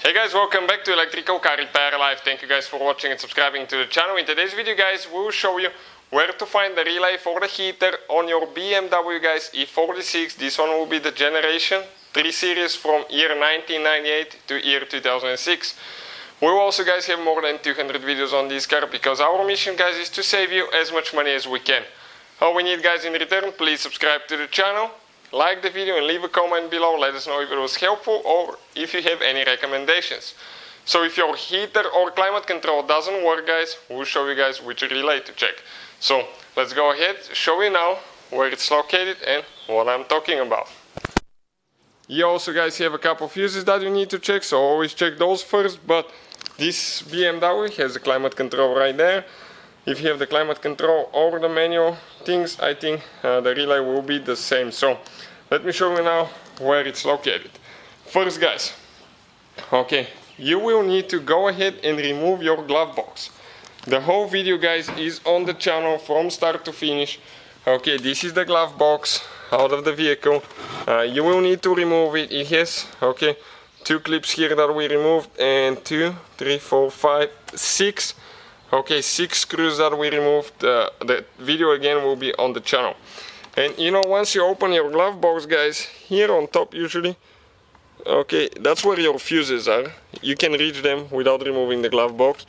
Hey guys, welcome back to Electrical Car Repair Live. Thank you guys for watching and subscribing to the channel. In today's video guys, we will show you where to find the relay for the heater on your BMW guys E46. This one will be the Generation 3 series from year 1998 to year 2006. We will also guys have more than 200 videos on this car because our mission guys is to save you as much money as we can. All we need guys in return, please subscribe to the channel, like the video and leave a comment below. Let us know if it was helpful or if you have any recommendations. So if your heater or climate control doesn't work guys, we'll show you guys which relay to check. So let's go ahead, show you now where it's located and what I'm talking about. You also guys have a couple of fuses that you need to check, so always check those first. But this BMW has the climate control right there. If you have the climate control or the manual things, I think the relay will be the same. So let me show you now where it's located. First guys, okay, you will need to go ahead and remove your glove box. The whole video guys is on the channel from start to finish. Okay, this is the glove box out of the vehicle. You will need to remove it. It has, okay, 2 clips here that we removed and 2, 3, 4, 5, 6. Okay, 6 screws that we removed. The video again will be on the channel. And you know, once you open your glove box guys, here on top usually, okay, that's where your fuses are. You can reach them without removing the glove box.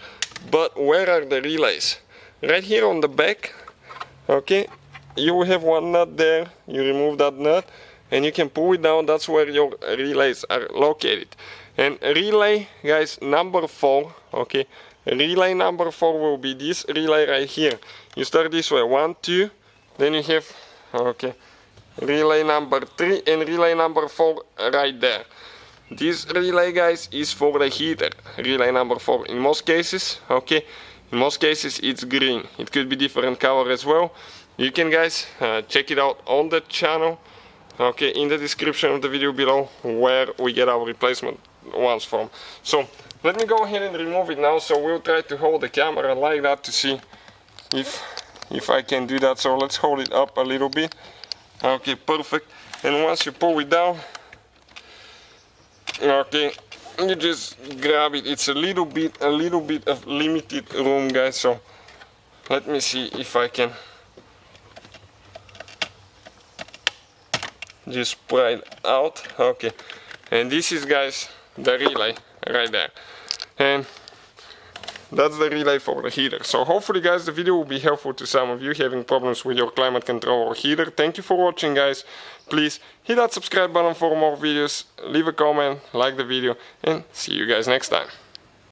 But where are the relays? Right here on the back, okay, you will have one nut there. You remove that nut and you can pull it down. That's where your relays are located. And relay guys number 4, okay, relay number 4 will be this relay right here. You start this way, 1, 2, then you have, okay, relay number 3 and relay number 4 right there. This relay guys is for the heater, relay number 4 in most cases, okay, in most cases it's green. It could be different color as well. You can guys check it out on the channel, okay, in the description of the video below where we get our replacement ones from. So let me go ahead and remove it now. So we'll try to hold the camera like that to see if I can do that. So let's hold it up a little bit. Okay, perfect. And once you pull it down, okay, you just grab it. It's a little bit of limited room guys, so let me see if I can just pry it out. Okay, and this is guys the relay right there, and that's the relay for the heater. So hopefully guys the video will be helpful to some of you having problems with your climate control or heater. Thank you for watching guys. Please hit that subscribe button for more videos, leave a comment, like the video, and see you guys next time.